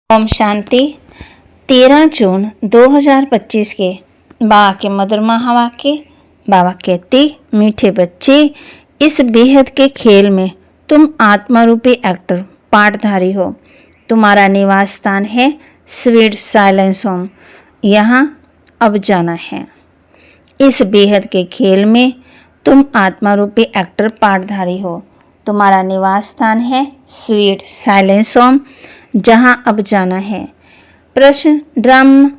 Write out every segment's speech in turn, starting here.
ओम शांति। 13 जून 2025 के बाबा के मधुर महावाक्य। बाबा कहते, मीठे बच्चे, इस बेहद के खेल में तुम आत्मा रूपी एक्टर पाठधारी हो। तुम्हारा निवास स्थान है स्वीट साइलेंस होम। यहाँ अब जाना है। इस बेहद के खेल में तुम आत्मा रूपी एक्टर पाठधारी हो। तुम्हारा निवास स्थान है स्वीट साइलेंस होम, जहाँ अब जाना है। प्रश्न,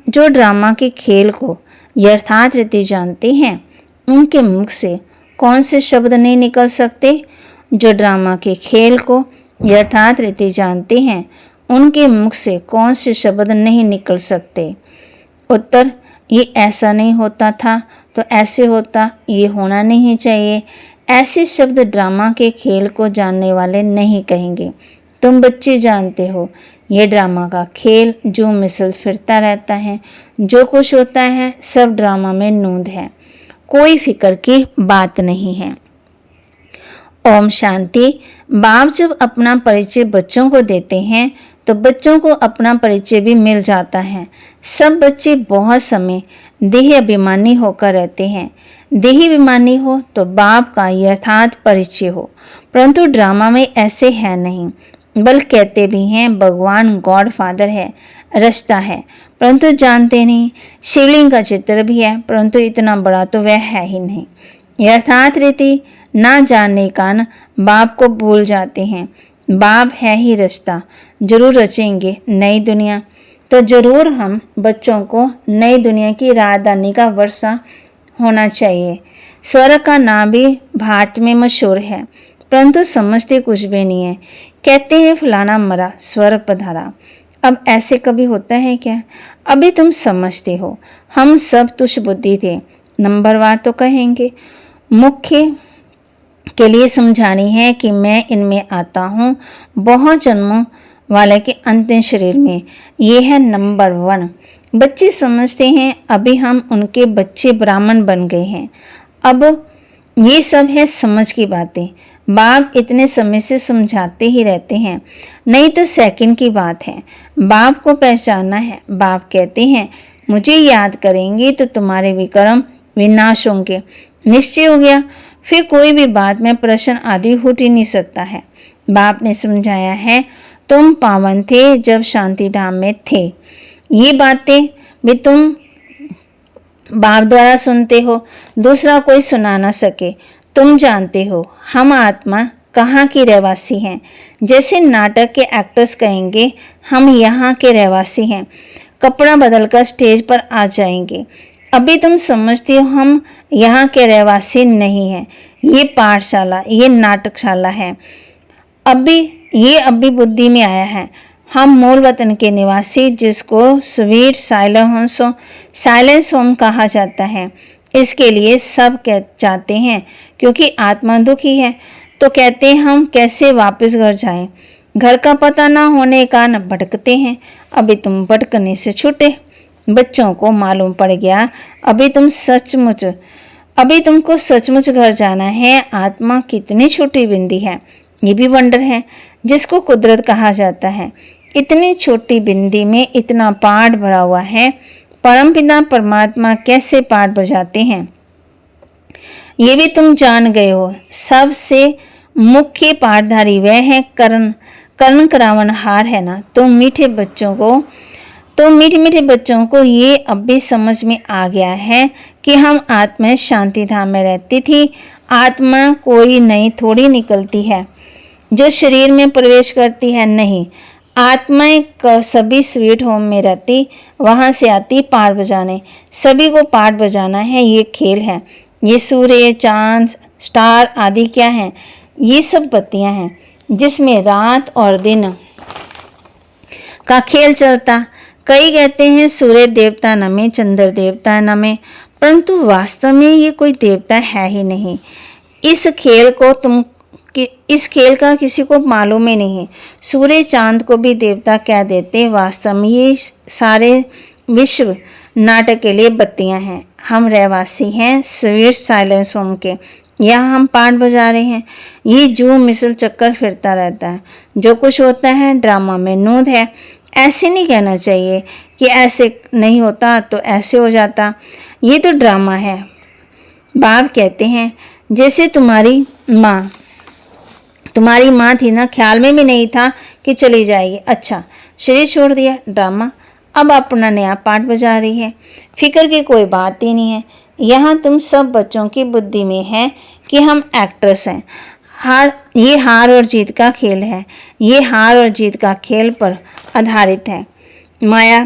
जो ड्रामा के खेल को यथार्थ रीति जानते हैं, उनके मुख से कौन से शब्द नहीं निकल सकते? जो ड्रामा के खेल को यथार्थ रीति जानते हैं, उनके मुख से कौन से शब्द नहीं निकल सकते? उत्तर, ये ऐसा नहीं होता था तो ऐसे होता, ये होना नहीं चाहिए, ऐसे शब्द ड्रामा के खेल को जानने वाले नहीं कहेंगे। तुम बच्चे जानते हो, ये ड्रामा का खेल जो मिसल फिरता रहता है, जो कुछ होता है सब ड्रामा में नूंद है, कोई फिक्र की बात नहीं है। ओम शांति। बाप जब अपना परिचय बच्चों को देते हैं तो बच्चों को अपना परिचय भी मिल जाता है। सब बच्चे बहुत समय देह अभिमानी होकर रहते हैं। देह अभिमानी हो तो बाप का यथार्थ परिचय हो, परंतु ड्रामा में ऐसे है नहीं। बल्कि कहते भी हैं भगवान गॉड फादर है, रास्ता है, परंतु जानते नहीं। शिवलिंग का चित्र भी है, परंतु इतना बड़ा तो वह है ही नहीं। यथार्थ रीति ना जानने का बाप को भूल जाते हैं। बाप है ही रास्ता। जरूर रचेंगे नई दुनिया, तो जरूर हम बच्चों को नई दुनिया की राजधानी का वर्षा होना चाहिए। स्वर्ग का नाम भी भारत में मशहूर है, परंतु समझते कुछ भी नहीं है। कहते हैं फलाना मरा, स्वर्ग पधारा। अब ऐसे कभी होता है क्या? अभी तुम समझते हो, हम सब तुच्छ बुद्धि थे। नंबरवार तो कहेंगे। मुख्य के लिए समझानी है कि मैं इनमें आता हूँ बहुत जन्मों वाले के अंतिम शरीर में। ये है नंबर 1। बच्चे समझते हैं अभी हम उनके बच्चे ब्राह्मण बन गए हैं। अब ये सब है समझ की बातें। बाप इतने समय से समझाते ही रहते हैं, नहीं तो सेकंड की बात है। बाप को पहचानना है। बाप कहते हैं मुझे याद करेंगे तो तुम्हारे विक्रम विनाश होंगे। निश्चय हो गया, फिर कोई भी बात में प्रश्न आदि उठ ही नहीं सकता है। बाप ने समझाया है तुम पावन थे जब शांति धाम में थे। ये बातें भी तुम बाप द्वारा सुनते हो, दूसरा कोई सुना ना सके। तुम जानते हो हम आत्मा कहाँ की रहवासी हैं। जैसे नाटक के एक्टर्स कहेंगे हम यहाँ के रहवासी हैं, कपड़ा बदलकर स्टेज पर आ जाएंगे। अभी तुम समझते हो हम यहाँ के रहवासी नहीं हैं। ये पाठशाला, ये नाटकशाला है। अभी बुद्धि में आया है। हम मूल वतन के निवासी, जिसको स्वीट साइलेंस होम कहा जाता है, इसके लिए सब चाहते हैं, क्योंकि आत्मा दुखी है तो कहते हैं हम कैसे वापस घर जाएं। घर का पता ना होने का न भटकते हैं। अभी तुम भटकने से छूटे। बच्चों को मालूम पड़ गया अभी तुमको सचमुच घर जाना है। आत्मा कितनी छोटी बिंदी है, ये भी वंडर है, जिसको कुदरत कहा जाता है। इतनी छोटी बिंदी में इतना पाठ भरा हुआ है। परमपिता परमात्मा कैसे पाठ बजाते हैं ये भी तुम जान गए हो। सबसे मुख्य पाठधारी वह है कर्ण करावनहार है ना। तो मीठे मीठे बच्चों को ये अब भी समझ में आ गया है कि हम आत्मा शांति धाम में रहती थी। आत्मा कोई नई थोड़ी निकलती है जो शरीर में प्रवेश करती है, नहीं। आत्माएं सभी स्वीट होम में रहती, वहाँ से आती पाठ बजाने। सभी को पाठ बजाना है, ये खेल है। ये सूर्य, चांद, स्टार आदि क्या हैं? ये सब बत्तियां हैं, जिसमें रात और दिन का खेल चलता। कई कहते हैं सूर्य देवता नमे, चंद्र देवता नमे, परंतु वास्तव में ये कोई देवता है ही नहीं। इस खेल का किसी को मालूम ही नहीं। सूर्य चांद को भी देवता कह देते। वास्तव में ये सारे विश्व नाटक के लिए बत्तियां हैं। हम रहवासी हैं स्वीट साइलेंस होम के। यहाँ हम पाठ बजा रहे हैं। ये जो मिसल चक्कर फिरता रहता है, जो कुछ होता है ड्रामा में नूद है। ऐसे नहीं कहना चाहिए कि ऐसे नहीं होता तो ऐसे हो जाता, ये तो ड्रामा है। बाप कहते हैं जैसे तुम्हारी माँ थी ना, ख्याल में भी नहीं था कि चली जाएगी। अच्छा, शरीर छोड़ दिया, ड्रामा। अब अपना नया पार्ट बजा रही है। फिक्र की कोई बात ही नहीं है। यहाँ तुम सब बच्चों की बुद्धि में है कि हम एक्ट्रेस हैं। ये हार और जीत का खेल है। ये हार और जीत का खेल पर आधारित है। माया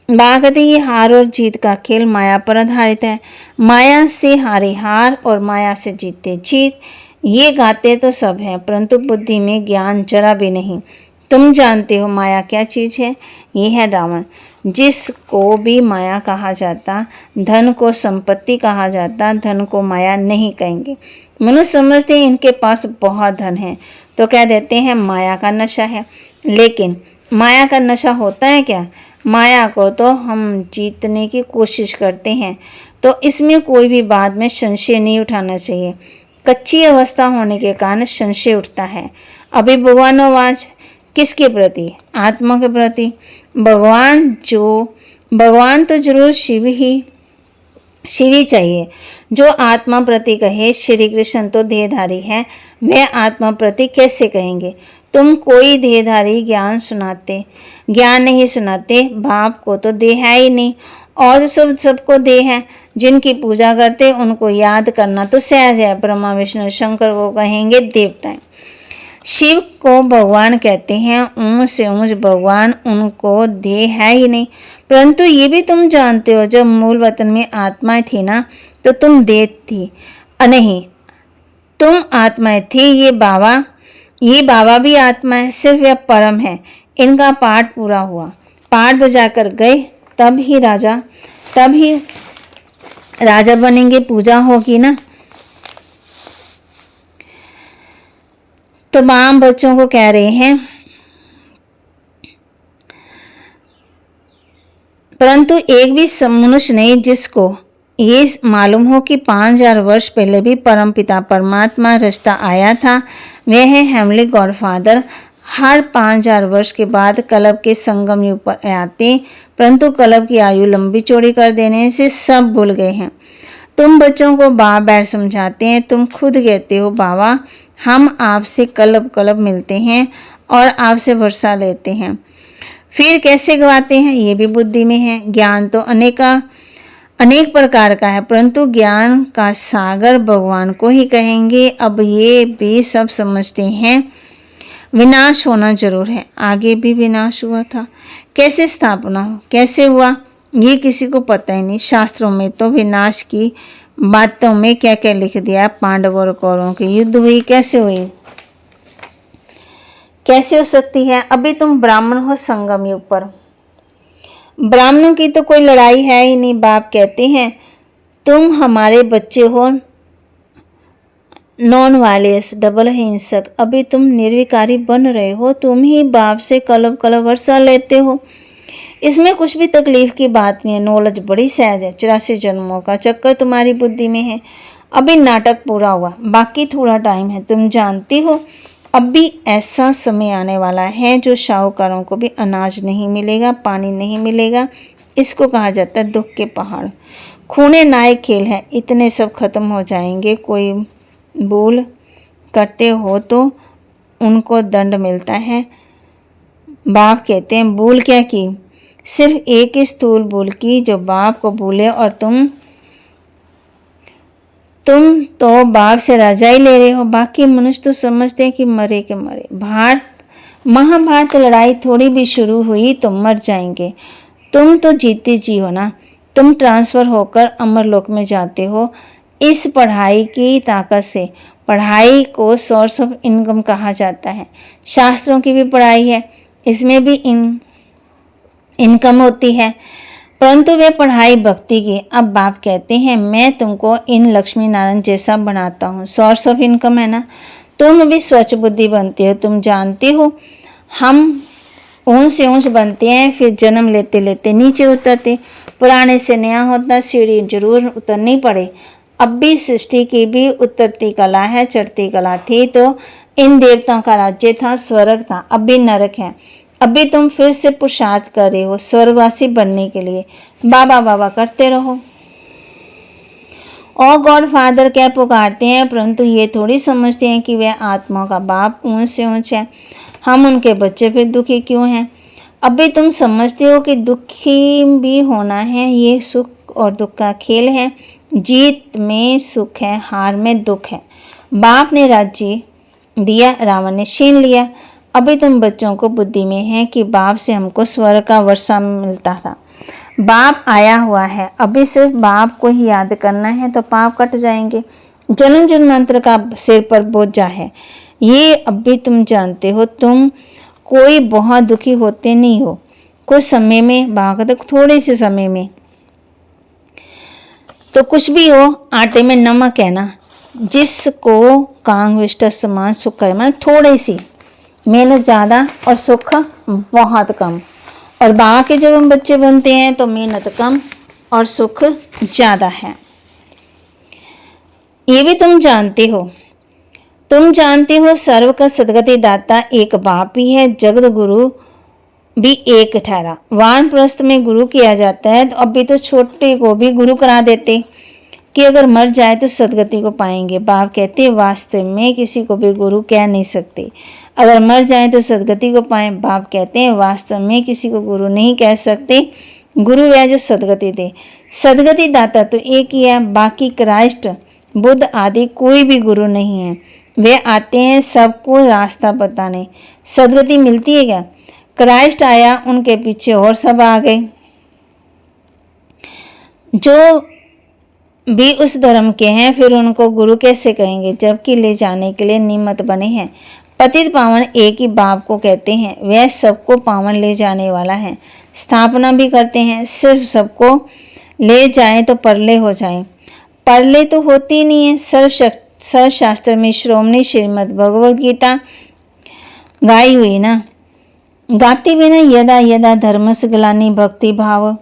कहते ये हार और जीत का खेल माया पर आधारित है। माया से हारे हार और माया से जीते जीत। ये गाते तो सब हैं, परंतु बुद्धि में ज्ञान जरा भी नहीं। तुम जानते हो माया क्या चीज़ है? ये है रावण, जिसको भी माया कहा जाता। धन को संपत्ति कहा जाता, धन को माया नहीं कहेंगे। मनुष्य समझते हैं इनके पास बहुत धन है तो कह देते हैं माया का नशा है। लेकिन माया का नशा होता है क्या? माया को तो हम जीतने की कोशिश करते हैं, तो इसमें कोई भी बात में संशय नहीं उठाना चाहिए। कच्ची अवस्था होने के कारण संशय उठता है। अभी भगवानोवाच किसके प्रति? आत्मा के प्रति। भगवान तो जरूर शिव ही चाहिए। जो आत्मा प्रति कहे श्री कृष्ण तो देहधारी है, वे आत्मा प्रति कैसे कहेंगे? तुम कोई देहधारी ज्ञान नहीं सुनाते। बाप को तो देह है ही नहीं, और सबको देह है। जिनकी पूजा करते उनको याद करना तो सहज है। ब्रह्मा विष्णु शंकर को कहेंगे देवताएं। शिव को भगवान कहते हैं, ऊंच से ऊंच भगवान, उनको देह है ही नहीं। परंतु ये भी तुम जानते हो, जब मूल वतन में आत्माएं थी ना, तो तुम देह थी नहीं, तुम आत्माएं थी। ये बाबा भी आत्मा है, सिर्फ यह परम है। इनका पाठ पूरा हुआ, पाठ बजाकर गए, तब ही राजा बनेंगे, पूजा होगी ना। तमाम बच्चों को कह रहे हैं, परंतु एक भी मनुष्य नहीं जिसको ये मालूम हो कि 5000 वर्ष पहले भी परमपिता परमात्मा रास्ता आया था। वह है हेमली गॉडफादर। हर 5000 वर्ष के बाद कल्प के संगम युग पर आते, परंतु कल्प की आयु लंबी चौड़ी कर देने से सब भूल गए हैं। तुम बच्चों को बार बार समझाते हैं, तुम खुद कहते हो बाबा हम आपसे कल्प मिलते हैं और आपसे वर्षा लेते हैं। फिर कैसे गवाते हैं ये भी बुद्धि में है। ज्ञान तो अनेक प्रकार का है, परंतु ज्ञान का सागर भगवान को ही कहेंगे। अब ये भी सब समझते हैं विनाश होना जरूर है। आगे भी विनाश हुआ था, कैसे स्थापना हो, कैसे हुआ, ये किसी को पता ही नहीं। शास्त्रों में तो विनाश की बातों में क्या क्या लिख दिया। पांडव और कौरवों की युद्ध हुई, कैसे हुई, कैसे हो सकती है? अभी तुम ब्राह्मण हो संगम युग पर, ब्राह्मणों की तो कोई लड़ाई है ही नहीं। बाप कहते हैं तुम हमारे बच्चे हो, नॉन वायलेंस, डबल हिंसक। अभी तुम निर्विकारी बन रहे हो, तुम ही बाप से कल्प वर्षा लेते हो। इसमें कुछ भी तकलीफ की बात नहीं है। नॉलेज बड़ी सहज है। 84 जन्मों का चक्कर तुम्हारी बुद्धि में है। अभी नाटक पूरा हुआ, बाकी थोड़ा टाइम है। तुम जानती हो अब भी ऐसा समय आने वाला है जो शाहूकारों को भी अनाज नहीं मिलेगा, पानी नहीं मिलेगा। इसको कहा जाता है दुख के पहाड़। खूने नायक खेल है, इतने सब खत्म हो जाएंगे। कोई भूल करते हो तो उनको दंड मिलता है। बाप कहते हैं भूल क्या की? सिर्फ एक ही स्थूल भूल की, जो बाप को भूले। और तुम तो बाप से राजा ही ले रहे हो। बाकी मनुष्य तो समझते हैं कि मरे के मरे। महाभारत लड़ाई थोड़ी भी शुरू हुई तो मर जाएंगे। तुम तो जीते जी हो ना। तुम ट्रांसफर होकर अमरलोक में जाते हो इस पढ़ाई की ताकत से। पढ़ाई को सोर्स ऑफ इनकम कहा जाता है। शास्त्रों की भी पढ़ाई है, इसमें भी इनकम होती है, परंतु वे पढ़ाई भक्ति की। अब बाप कहते हैं मैं तुमको इन लक्ष्मी नारायण जैसा बनाता हूँ। सोर्स ऑफ इनकम है ना। तुम भी स्वच्छ बुद्धि बनते हो। तुम जानते हो हम ऊंच से ऊंच बनते हैं, फिर जन्म लेते लेते नीचे उतरते। पुराने से नया होता, सीढ़ी जरूर उतरनी पड़े। अब भी सृष्टि की भी उतरती कला है, चढ़ती कला थी। तो इन देवताओं का राज्य था, स्वर्ग था, अब भी नरक है। अभी तुम फिर से पुरुषार्थ कर रहे हो स्वर्गवासी बनने के लिए। बाबा बाबा करते रहो। और गॉड फादर क्या पुकारते हैं, परंतु ये थोड़ी समझते हैं कि वह आत्मा का बाप ऊंच से ऊंच है। हम उनके बच्चे फिर दुखी क्यों हैं? अभी तुम समझते हो कि दुखी भी होना है, ये सुख और दुख का खेल है। जीत में सुख है, हार में दुख है। बाप ने राज्य दिया, रावण ने छीन लिया। अभी तुम बच्चों को बुद्धि में है कि बाप से हमको स्वर्ग का वर्षा मिलता था। बाप आया हुआ है, अभी सिर्फ बाप को ही याद करना है तो पाप कट जाएंगे। जन्म जन्मांतर का सिर पर बोझा है, ये अभी तुम जानते हो। तुम कोई बहुत दुखी होते नहीं हो। कुछ समय में, भागते थोड़े से समय में तो कुछ भी हो, आटे में नमक है ना, जिसको कांग विष्ट समान सुख है, मतलब थोड़ी सी मेहनत ज़्यादा और सुख बहुत कम। और बाबा के जब हम बच्चे बनते हैं तो मेहनत कम और सुख ज़्यादा है। ये भी तुम जानते हो। तुम जानते हो सर्व का सदगति दाता एक बाप ही है। जगत गुरु भी एक ठहरा। वानप्रस्थ में गुरु किया जाता है, तो अभी तो छोटे को भी गुरु करा देते कि अगर मर जाए तो सदगति को पाएंगे। बाप कहते वास्तव में किसी को भी गुरु कह नहीं सकते। अगर मर जाए तो सदगति को पाए। बाप कहते हैं वास्तव में किसी को गुरु नहीं कह सकते। गुरु है जो सदगति दे। सदगति दाता तो एक ही है, बाकी क्राइस्ट बुद्ध आदि कोई भी गुरु नहीं है। वे आते हैं सबको रास्ता बताने। सदगति मिलती है क्या? क्राइस्ट आया, उनके पीछे और सब आ गए। जो भी उस धर्म के हैं फिर उनको गुरु कैसे कहेंगे, जबकि ले जाने के लिए निमित्त बने हैं। पतित पावन एक ही बाप को कहते हैं। वह सबको पावन ले जाने वाला है। स्थापना भी करते हैं, सिर्फ सबको ले जाएं तो परले हो जाएं। परले तो होती नहीं है। सर्वशास्त्र में श्रोमणी श्रीमद् भगवद गीता गाई हुई ना, गाती भी ना, यदा यदा धर्मस्य ग्लानि भक्ति भाव।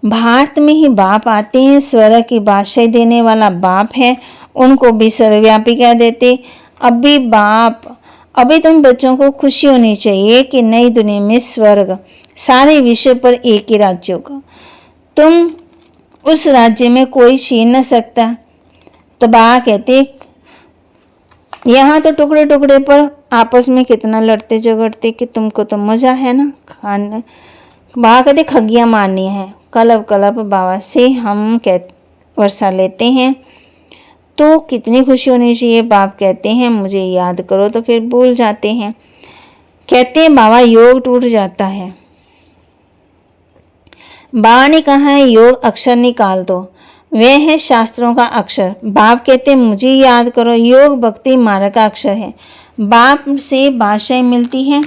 भारत में ही बाप आते हैं, स्वर्ग की बादशाही देने वाला बाप है, उनको भी सर्वव्यापी कह देते। अभी तुम बच्चों को खुशी होनी चाहिए कि नई दुनिया में स्वर्ग सारे विश्व पर एक ही राज्य होगा। तुम उस राज्य में कोई छीन न सकता। तो बाबा कहते यहाँ तो टुकड़े टुकड़े पर आपस में कितना लड़ते झगड़ते कि तुमको तो मजा है ना खाना। बाबा कहते खगियाँ मारनी है। कलब कलब बाबा से हम वर्षा लेते हैं तो कितनी खुशी होनी चाहिए। बाप कहते हैं मुझे याद करो, तो फिर भूल जाते हैं। कहते हैं बाबा योग टूट जाता है। बाबा ने कहा है योग अक्षर निकाल दो, वह है शास्त्रों का अक्षर। बाप कहते मुझे याद करो, योग भक्ति मार्ग का अक्षर है। बाप से बादशाही मिलती है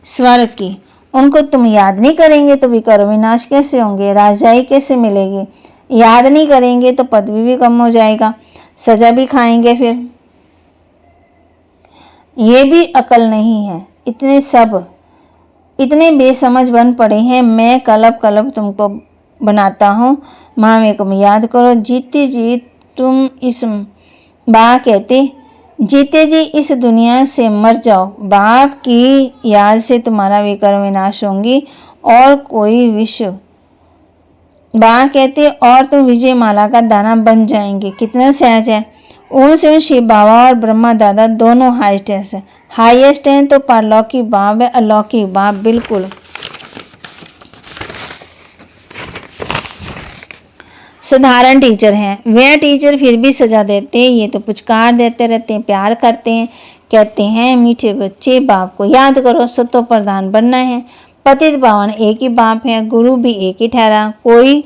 स्वर्ग की, उनको तुम याद नहीं करेंगे तो विकार विनाश कैसे होंगे, राजाई कैसे मिलेगी। याद नहीं करेंगे तो पदवी भी कम हो जाएगा, सजा भी खाएंगे। फिर ये भी अकल नहीं है। इतने बेसमझ बन पड़े हैं। मैं कलब कलब तुमको बनाता हूँ, माँ मेरे को याद करो। जीते जी तुम इस बा कहते जीते जी इस दुनिया से मर जाओ। बाप की याद से तुम्हारा विकर्म विनाश होंगी और कोई विश्व। बा कहते और तुम विजय माला का दाना बन जाएंगे। कितना सहज है। उनसे शिव बाबा और ब्रह्मा दादा दोनों हाईएस्ट हैं तो परलौकिक बाप है, अलौकिक बाप बिल्कुल साधारण टीचर हैं। वह टीचर फिर भी सजा देते हैं, ये तो पुचकार देते रहते हैं, प्यार करते हैं। कहते हैं मीठे बच्चे बाप को याद करो, सतो प्रधान बनना है। पतित पावन एक ही बाप है, गुरु भी एक ही ठहरा, कोई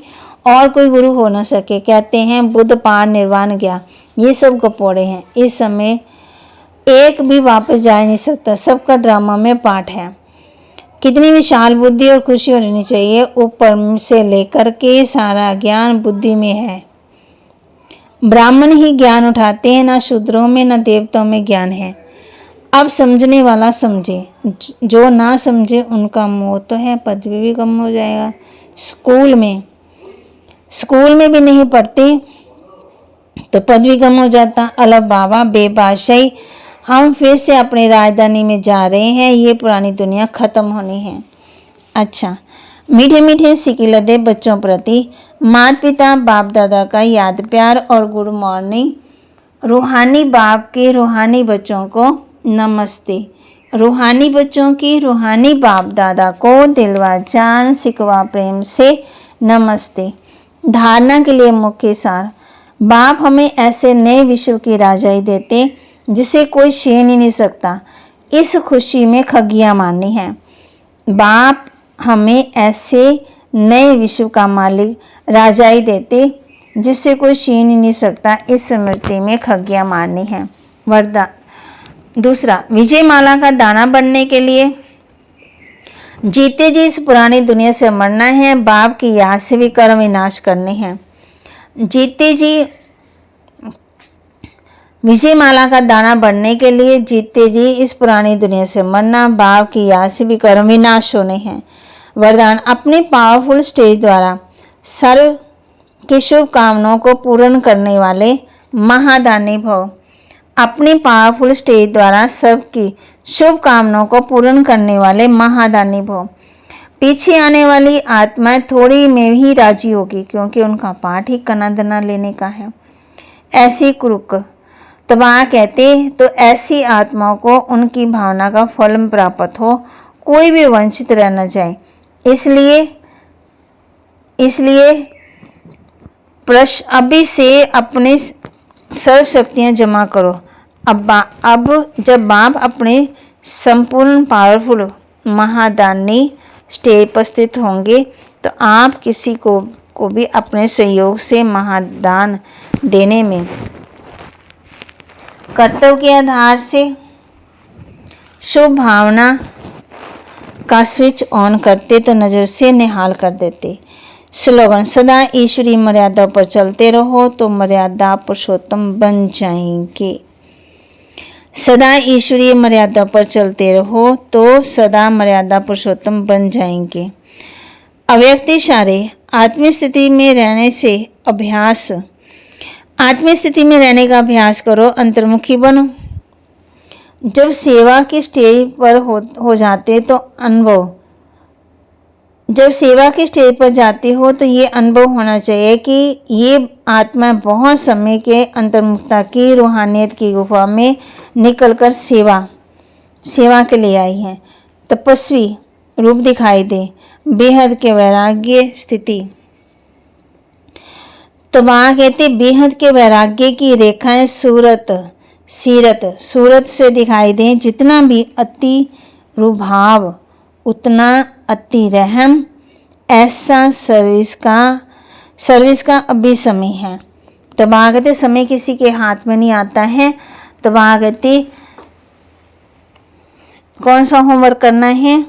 गुरु हो न सके। कहते हैं बुद्ध पार निर्वाण गया, ये सब गपोड़े हैं। इस समय एक भी वापस जा नहीं सकता, सबका ड्रामा में पाठ है। कितनी विशाल बुद्धि और खुशी होनी चाहिए। ऊपर से लेकर के सारा ज्ञान बुद्धि में है। ब्राह्मण ही ज्ञान उठाते हैं, ना शूद्रों में ना देवताओं में ज्ञान है। अब समझने वाला समझे, जो ना समझे उनका मोह तो है, पदवी भी कम हो जाएगा। स्कूल में भी नहीं पढ़ते तो पदवी कम हो जाता। अलग बाबा बेबादशाही हम फिर से अपनी राजधानी में जा रहे हैं, ये पुरानी दुनिया ख़त्म होनी है। अच्छा, मीठे मीठे सिकिलते बच्चों प्रति माता पिता बाप दादा का याद प्यार और गुड मॉर्निंग। रूहानी बाप के रूहानी बच्चों को नमस्ते। रूहानी बच्चों की रूहानी बाप दादा को दिलवा जान सिकवा प्रेम से नमस्ते। धारणा के लिए मुख्य सार। बाप हमें ऐसे नए विश्व की राजाई देते जिसे कोई छीन ही नहीं सकता। इस खुशी में खगियां मारनी है। बाप हमें ऐसे नए विश्व का मालिक राजाई देते जिससे कोई छीन ही नहीं सकता। इस स्मृति में खगियां मारनी है। वरदान। दूसरा, विजय माला का दाना बनने के लिए जीते जी इस पुरानी दुनिया से मरना है। बाप की याद से भी कर्म विनाश करने हैं। जीते जी विजय माला का दाना बनने के लिए जीते जी इस पुरानी दुनिया से मरना, बाप की याद से भी कर्म विनाश होने हैं। वरदान। अपने पावरफुल स्टेज द्वारा सर्व की शुभ कामनाओं को पूर्ण करने वाले महादानी भव। अपनी पावरफुल स्टेज द्वारा सबकी शुभ कामनाओं को पूर्ण करने वाले महादानी भव। पीछे आने वाली आत्माएं थोड़ी में ही राजी होगी क्योंकि उनका पाठ ही कना दना लेने का है। ऐसी क्रूक तबाह कहते तो ऐसी आत्माओं को उनकी भावना का फल प्राप्त हो, कोई भी वंचित रह न जाए। इसलिए अभी से अपनी सर्व शक्तियाँ जमा करो। अब जब बाप अपने संपूर्ण पावरफुल महादानी स्टेज पर स्थित होंगे तो आप किसी को भी अपने सहयोग से महादान देने में कर्तव्य के आधार से शुभ भावना का स्विच ऑन करते तो नज़र से निहाल कर देते। स्लोगन। सदा ईश्वरीय मर्यादा पर चलते रहो तो मर्यादा पुरुषोत्तम बन जाएंगे। सदा ईश्वरीय मर्यादा पर चलते रहो तो सदा मर्यादा पुरुषोत्तम बन जाएंगे। अव्यक्त इशारे। आत्मीय स्थिति में रहने का अभ्यास करो। अंतर्मुखी बनो। जब सेवा की स्टेज पर हो जाते तो जब सेवा के स्टेज पर जाते हो तो ये अनुभव होना चाहिए कि ये आत्मा बहुत समय के अंतर्मुखता की रूहानियत की गुफा में निकलकर सेवा के लिए आई है। तपस्वी रूप दिखाई दे। बेहद के वैराग्य स्थिति। तो वहाँ कहते बेहद के वैराग्य की रेखाएं सूरत से दिखाई दें। जितना भी अति रुभाव उतना अति रहम। ऐसा सर्विस का अभी समय है। तो वहाँ कहते समय किसी के हाथ में नहीं आता है। तो वहाँ कहते कौन सा होमवर्क करना है?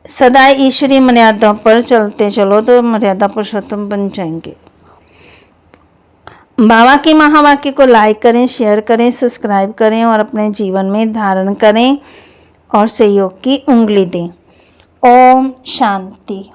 सदा ईश्वरीय मर्यादा पर चलते चलो तो मर्यादा पुरुषोत्तम बन जाएंगे। बाबा के महावाक्य को लाइक करें, शेयर करें, सब्सक्राइब करें और अपने जीवन में धारण करें और सहयोग की उंगली दें। ओम शांति।